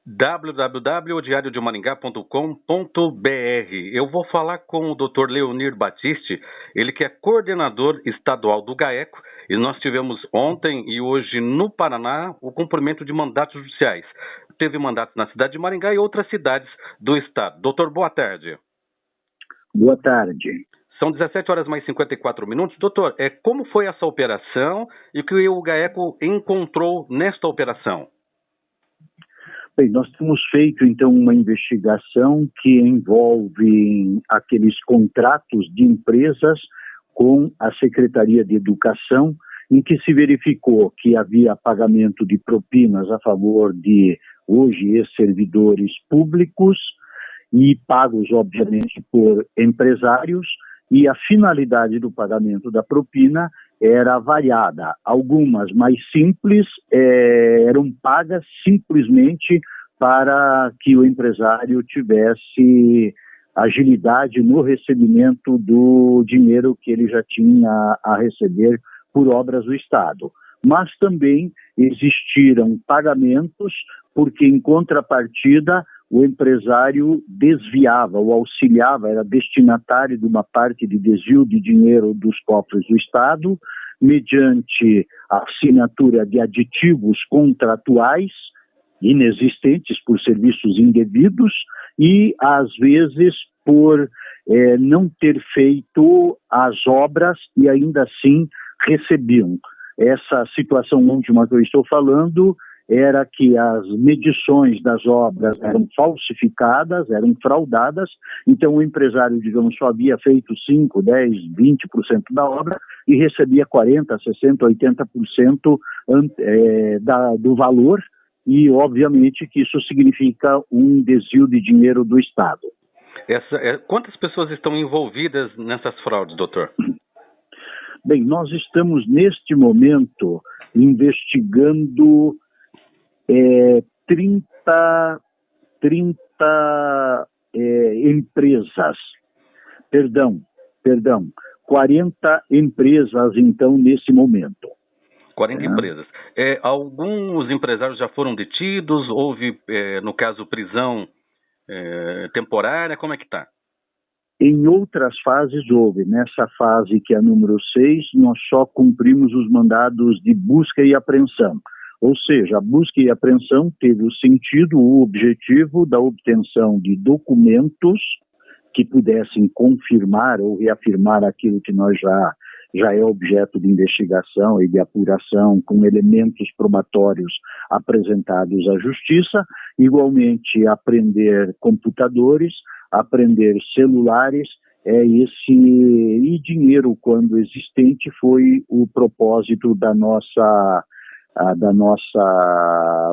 www.diariodemaringá.com.br. Eu vou falar com o Dr. Leonir Batiste, ele que é coordenador estadual do GAECO, e nós tivemos ontem e hoje no Paraná o cumprimento de mandatos judiciais. Teve mandatos na cidade de Maringá e outras cidades do estado. Doutor, boa tarde. Boa tarde. São 17 horas mais 54 minutos. Doutor, como foi essa operação e o que o GAECO encontrou nesta operação? Bem, nós temos feito, então, uma investigação que envolve aqueles contratos de empresas com a Secretaria de Educação, em que se verificou que havia pagamento de propinas a favor de, hoje, ex-servidores públicos e pagos, obviamente, por empresários, e a finalidade do pagamento da propina era variada. Algumas mais simples eram pagas simplesmente para que o empresário tivesse agilidade no recebimento do dinheiro que ele já tinha a receber por obras do Estado. Mas também existiram pagamentos porque, em contrapartida, o empresário desviava ou auxiliava, era destinatário de uma parte de desvio de dinheiro dos cofres do Estado, mediante a assinatura de aditivos contratuais inexistentes por serviços indevidos e, às vezes, por não ter feito as obras e ainda assim recebiam. Essa situação última que eu estou falando era que as medições das obras eram falsificadas, eram fraudadas, então o empresário, digamos, só havia feito 5, 10, 20% da obra e recebia 40%, 60%, 80% do valor, e obviamente que isso significa um desvio de dinheiro do Estado. Quantas pessoas estão envolvidas nessas fraudes, doutor? Bem, nós estamos neste momento investigando 30 empresas, perdão, 40 empresas, então, nesse momento. 40 empresas. Alguns empresários já foram detidos? Houve, no caso, prisão temporária? Como é que está? Em outras fases houve. Nessa fase, que é a número 6, nós só cumprimos os mandados de busca e apreensão. Ou seja, a busca e apreensão teve o sentido, o objetivo da obtenção de documentos que pudessem confirmar ou reafirmar aquilo que nós já é objeto de investigação e de apuração, com elementos probatórios apresentados à Justiça, igualmente apreender computadores, apreender celulares, e dinheiro, quando existente, foi o propósito da nossa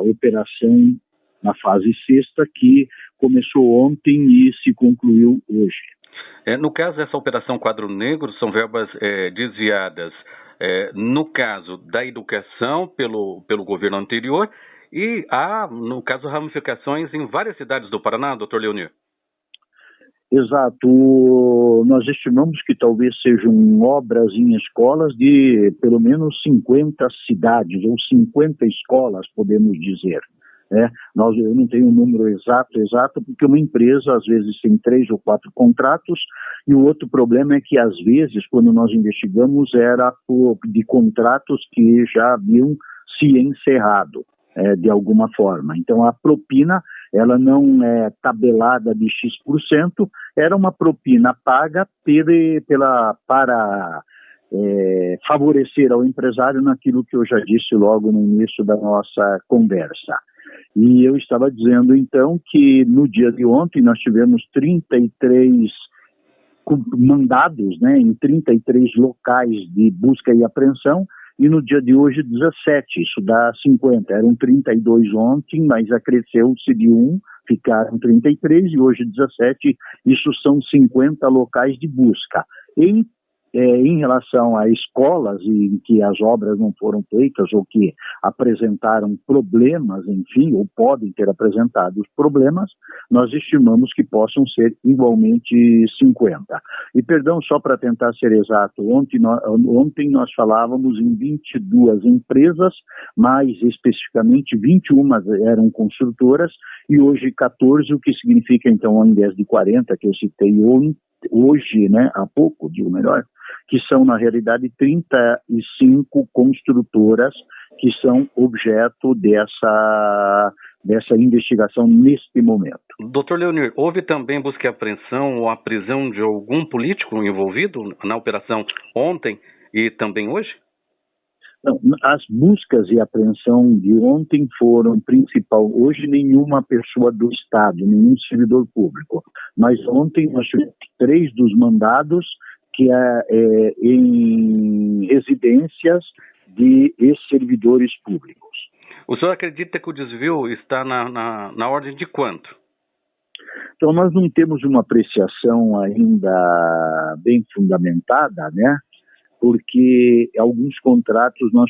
operação na fase 6ª, que começou ontem e se concluiu hoje. No caso dessa operação Quadro Negro, são verbas desviadas, no caso da educação, pelo governo anterior, e há, no caso, ramificações em várias cidades do Paraná, doutor Leonir. Exato. Nós estimamos que talvez sejam obras em escolas de pelo menos 50 cidades, ou 50 escolas, podemos dizer. Eu não tenho um número exato, porque uma empresa às vezes tem 3 ou 4 contratos, e o outro problema é que às vezes, quando nós investigamos, era de contratos que já haviam se encerrado de alguma forma. Então a propina, ela não é tabelada de X%, era uma propina paga para favorecer ao empresário naquilo que eu já disse logo no início da nossa conversa. E eu estava dizendo, então, que no dia de ontem nós tivemos 33 mandados, em 33 locais de busca e apreensão, e no dia de hoje 17, isso dá 50. Eram 32 ontem, mas acresceu-se de 1, ficaram 33, e hoje 17, isso são 50 locais de busca. Em em relação a escolas em que as obras não foram feitas ou que apresentaram problemas, enfim, ou podem ter apresentado os problemas, nós estimamos que possam ser igualmente 50. E perdão, só para tentar ser exato, ontem nós falávamos em 22 empresas, mais especificamente 21 eram construtoras e hoje 14, o que significa então, ao invés de 40 que eu citei hoje, né, há pouco, digo melhor, que são, na realidade, 35 construtoras que são objeto dessa investigação neste momento. Doutor Leonir, houve também busca e apreensão ou a prisão de algum político envolvido na operação ontem e também hoje? Não, as buscas e apreensão de ontem foram principal. Hoje nenhuma pessoa do Estado, nenhum servidor público. Mas ontem nós tivemos 3 dos mandados que em residências de ex-servidores públicos. O senhor acredita que o desvio está na ordem de quanto? Então nós não temos uma apreciação ainda bem fundamentada, né? Porque alguns contratos nós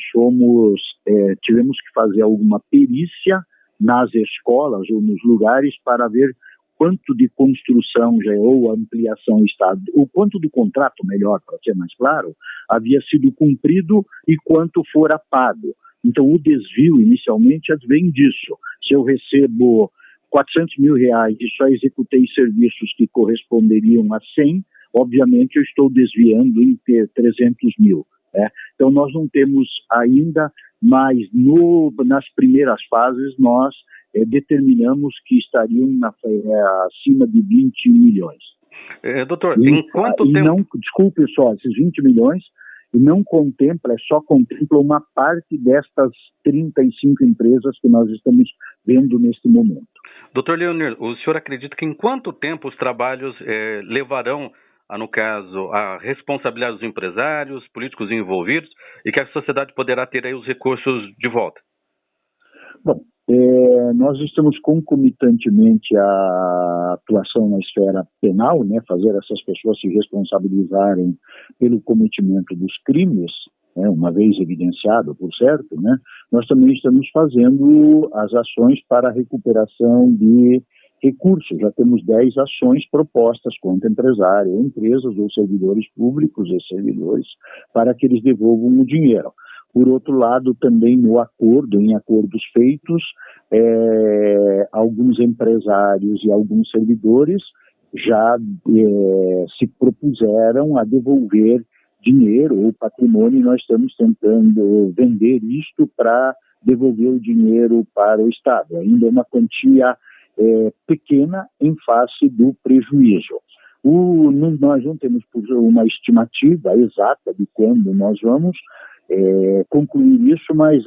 tivemos que fazer alguma perícia nas escolas ou nos lugares para ver quanto de construção ou ampliação está, o quanto do contrato, melhor, para ser mais claro, havia sido cumprido e quanto fora pago. Então o desvio inicialmente vem disso. Se eu recebo R$400 mil e só executei serviços que corresponderiam a 100, obviamente eu estou desviando em 300 mil. Né? Então nós não temos ainda, mas nas primeiras fases nós determinamos que estariam acima de 20 milhões. Doutor, em quanto tempo... Não, desculpe só, esses 20 milhões não só contempla uma parte destas 35 empresas que nós estamos vendo neste momento. Doutor Leonir, o senhor acredita que em quanto tempo os trabalhos levarão, no caso, a responsabilidade dos empresários, políticos envolvidos e que a sociedade poderá ter aí os recursos de volta? Bom, nós estamos concomitantemente à atuação na esfera penal, né, fazer essas pessoas se responsabilizarem pelo cometimento dos crimes, né, uma vez evidenciado, por certo, né, nós também estamos fazendo as ações para a recuperação de recursos. Já temos 10 ações propostas contra empresários, empresas ou servidores públicos e servidores para que eles devolvam o dinheiro. Por outro lado, também em acordos feitos, alguns empresários e alguns servidores já se propuseram a devolver dinheiro ou patrimônio, e nós estamos tentando vender isto para devolver o dinheiro para o Estado. Ainda é uma quantia pequena em face do prejuízo. Nós não temos uma estimativa exata de quando nós vamos concluir isso, mas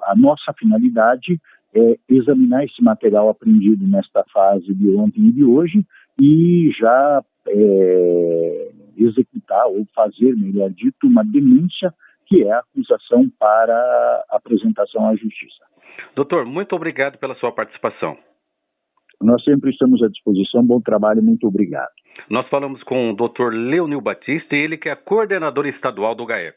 a nossa finalidade é examinar esse material apreendido nesta fase de ontem e de hoje e já executar ou fazer, melhor dito, uma denúncia que é a acusação para apresentação à Justiça. Doutor, muito obrigado pela sua participação. Nós sempre estamos à disposição. Bom trabalho, muito obrigado. Nós falamos com o Dr. Leonir Batista, ele que é coordenador estadual do GAECO.